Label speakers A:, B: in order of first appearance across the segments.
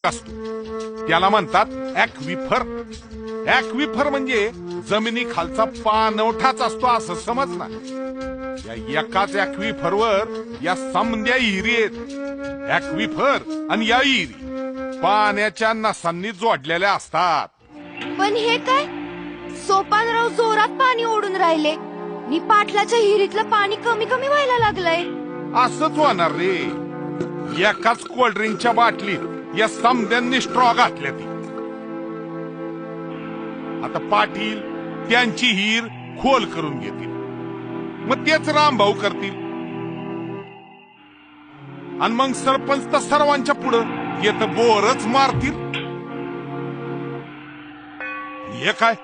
A: असतो त्याला म्हणतात ॲक्विफर. ॲक्विफर म्हणजे जमिनी खालचा पाणवठाच असतो असं समज ना. या एकाच ॲक्विफरवर या समद्या विहिरी आहेत. ॲक्विफर आणि या विहिरी पाण्याच्या नसांनी जोडलेल्या असतात.
B: पण हे काय, सोपानराव जोरात पाणी ओढून राहिले नि पाटलाच्या हिरीतलं पाणी कमी कमी व्हायला लागलंय.
A: असंच होणार रे. एकाच कोल्ड्रिंकच्या बाटलीत या समद्यांनी स्ट्रॉ घातल्या ती. आता पाटील त्यांची हिर खोल करून घेतील, मग तेच रामभाऊ करतील आणि मग सरपंच तर सर्वांच्या पुढं येत बोरच मारतील. हे काय,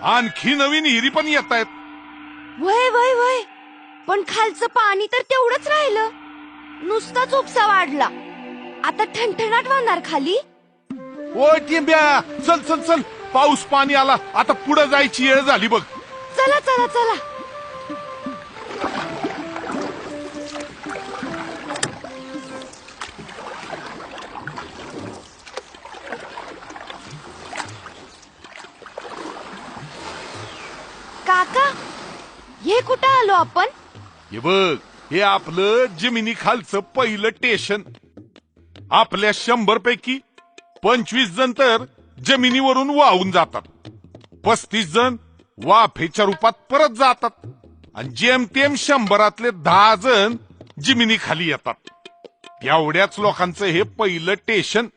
A: आणखी नवीन हिरी पण येत आहेत.
B: वय वय वय, पण खालचं पाणी तर तेवढंच राहिलं. नुसताच उपसा वाढला. आता ठणठणाट वाहणार खाली.
A: ओ टिंब्या, चल चल चल, पाऊस पाणी आला. आता पुढे जायची वेळ झाली बघ.
B: चला चला चला. काका, हे कुठं आलो आपण?
A: हे बघ, हे आपलं जमिनी खालचं पहिलं स्टेशन. आपल्या 100 पैकी 25 जण तर जमिनीवरून वाहून जातात, 35 जण वाफेच्या रूपात परत जातात आणि जेमतेम 100रातले 10 जण जमिनी खाली येतात. एवढ्याच लोकांचं हे पहिलं स्टेशन.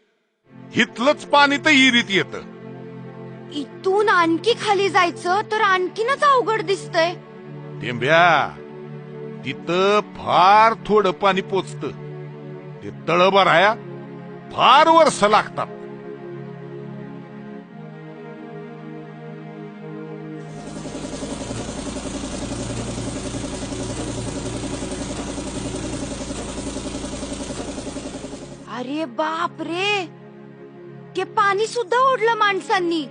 A: हिथलंच पाणी तर विहिरीत येतं.
B: इथून आणखी खाली जायचं तर आणखीनच अवघड दिसतंय.
A: टेंब्या, तिथं फार थोडं पाणी पोचतं. ते तळ भराया फार वर्ष लागतात.
B: अरे बाप रे, ते पाणी सुद्धा ओढलं माणसांनी.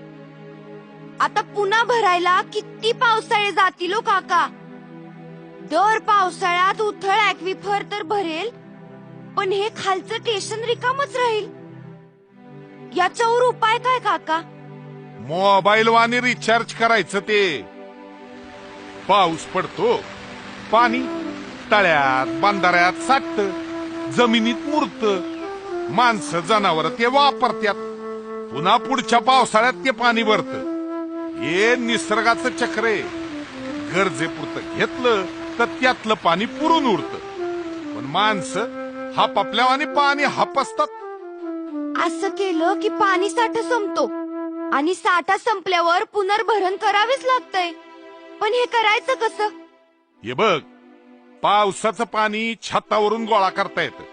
B: आता पुन्हा भरायला किती पावसाळे जातील हो काका. दर पावसाळ्यात उथळ ॲक्विफर तर भरेल, पण हे खालचं स्टेशन रिकामच राहील. याच्यावर उपाय काय काका?
A: मोबाईल वाणी रिचार्ज करायचं. ते पाऊस पडतो, पाणी तळ्यात बंधाऱ्यात साठतं, जमिनीत मुरतं, माणसं जनावर ते वापरतात. पुन्हा पुढच्या पावसाळ्यात ते पाणी भरतं. हे निसर्गाचं चक्र आहे. गरजेपुरतं घेतलं तर त्यातलं पाणी पुरून उरतं, पण माणसं हापापल्यावानी पाणी हापसतात.
B: असं केलं की पाणी साठा संपतो आणि साठा संपल्यावर पुनर्भरण करावेच लागतंय. पण हे करायचं कसं?
A: हे बघ, पावसाचं पाणी छतावरून गोळा करता येतं.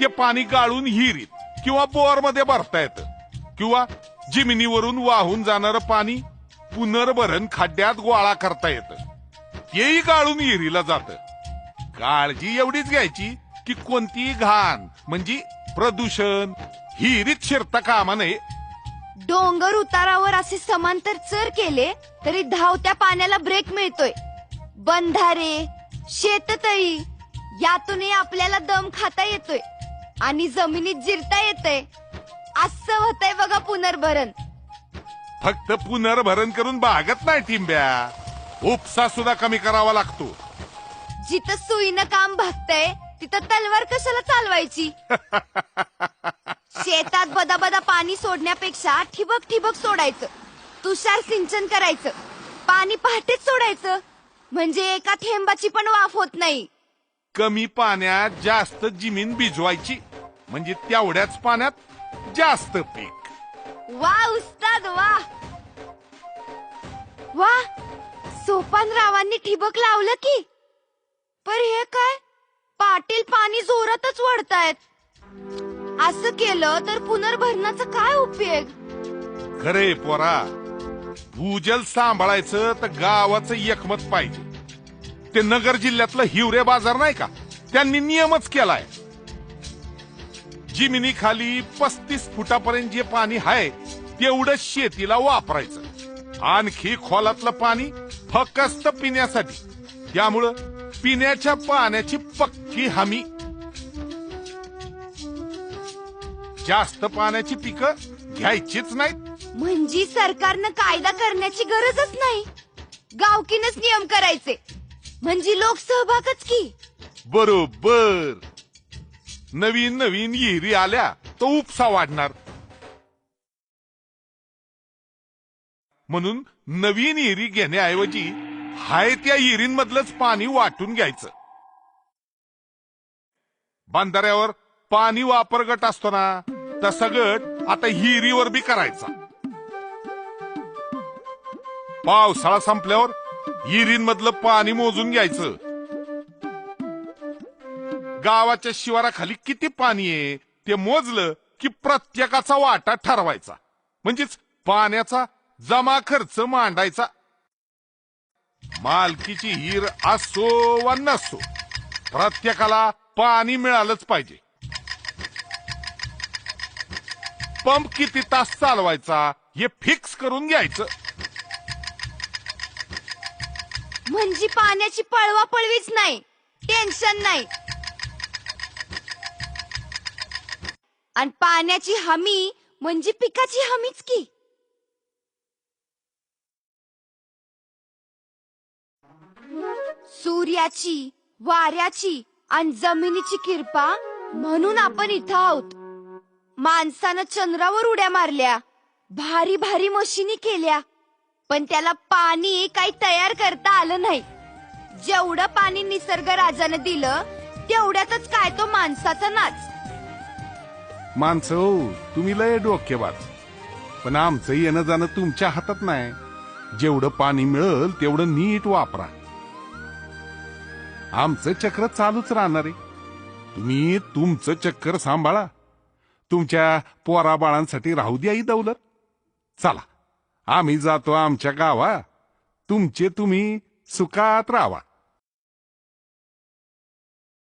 A: ते पाणी गाळून विहिरीत किंवा बोअरमध्ये भरता येतं, किंवा जमिनीवरून वाहून जाणारं पाणी पुनर्भरण खड्ड्यात गोळा करता येतं. तेही गाळून विहिरीला जातं. काळजी एवढीच घ्यायची की कोणतीही घाण म्हणजे प्रदूषण विहिरीत शिरता कामा नये.
B: डोंगर उतारावर असे समांतर चर केले तरी धावत्या पाण्याला ब्रेक मिळतोय. बंधारे, शेततळी यातूनही आपल्याला दम खाता येतोय आणि जमिनीत जिरता येतंय. असं होतंय बघा पुनर्भरण.
A: फक्त पुनर्भरण करून भागत नाही टिंब्या, उपसा सुद्धा कमी करावा लागतो.
B: जिथं सुईनं काम भागतंय तिथं तलवार कशाला चालवायची? शेतात बदाबदा पाणी सोडण्यापेक्षा ठिबक ठिबक सोडायचं, तुषार सिंचन करायचं, पाणी पहाटेच सोडायचं, म्हणजे एका थेंबाची पण वाफ होत नाही.
A: कमी पाण्यात जास्त जमीन भिजवायची, म्हणजे तेवढ्याच पाण्यात जास्त पीक.
B: वा उस्ताद वा वा. सोपानरावांनी ठिबक लावलं की. पर हे काय, पाटील पाणी जोरातच वळतायत. असं केलं तर पुनर्भरणाचा काय उपयोग?
A: खरे पोरा, भूजल सांभाळायचं तर गावाचं एकमत पाहिजे. ते नगर जिल्ह्यातलं हिवरे बाजार नाही का, त्यांनी नियमच केलाय. जमिनी खाली 35 फुटापर्यंत जे पाणी आहे तेवढं शेतीला वापरायचं. आणखी खोलातलं पाणी फक्त पिण्यासाठी. त्यामुळं पिण्याच्या पाण्याची पक्की हमी. जास्त पाण्याची पिकं घ्यायचीच नाहीत.
B: म्हणजे सरकारनं कायदा करण्याची गरजच नाही, गावकीनच नियम करायचे, म्हणजे लोक सहभागच की.
A: बरोबर. नवीन नवीन विहिरी आल्या तर उपसा वाढणार, म्हणून नवीन विहिरी घेण्याऐवजी हाय त्या विहिरींमधलंच पाणी वाटून घ्यायचं. बांधाऱ्यावर पाणी वापर गट असतो ना, तसा गट आता हिरीवर बी करायचा. पावसाळा संपल्यावर हिरींमधलं पाणी मोजून घ्यायचं. गावाच्या शिवाराखाली किती पाणी आहे ते मोजलं की प्रत्येकाचा वाटा ठरवायचा. म्हणजेच पाण्याचा जमा खर्च मांडायचा. मालकीची हिर असो वा नसो, प्रत्येकाला पाणी मिळालंच पाहिजे. पंप किती तास चालवायचा हे फिक्स करून घ्यायचं.
B: म्हणजे पाण्याची पळवापळवीच नाही, टेन्शन नाही. आणि पाण्याची हमी म्हणजे पिकाची हमीच की. सूर्याची, वाऱ्याची आणि जमिनीची किरपा म्हणून आपण इथं आहोत. माणसानं चंद्रावर उड्या मारल्या, भारी भारी मशिनी केल्या, पण त्याला पाणी काही तयार करता आलं नाही. जेवढं पाणी निसर्ग राजानं दिलं तेवढ्यातच काय तो माणसाचा नाच.
A: माणसं हो, तुम्ही लय डोकेबाज. पण आमचं येणं जाणं तुमच्या हातात नाही. जेवढं पाणी मिळेल तेवढं नीट वापरा. आमचं चक्र चालूच राहणार आहे. तुम्ही तुमचं चक्कर सांभाळा. तुमच्या पोराबाळांसाठी राहू द्या ही दौलत. चला, आम्ही जातो आमच्या गावा. तुमचे तुम्ही सुखात राहा.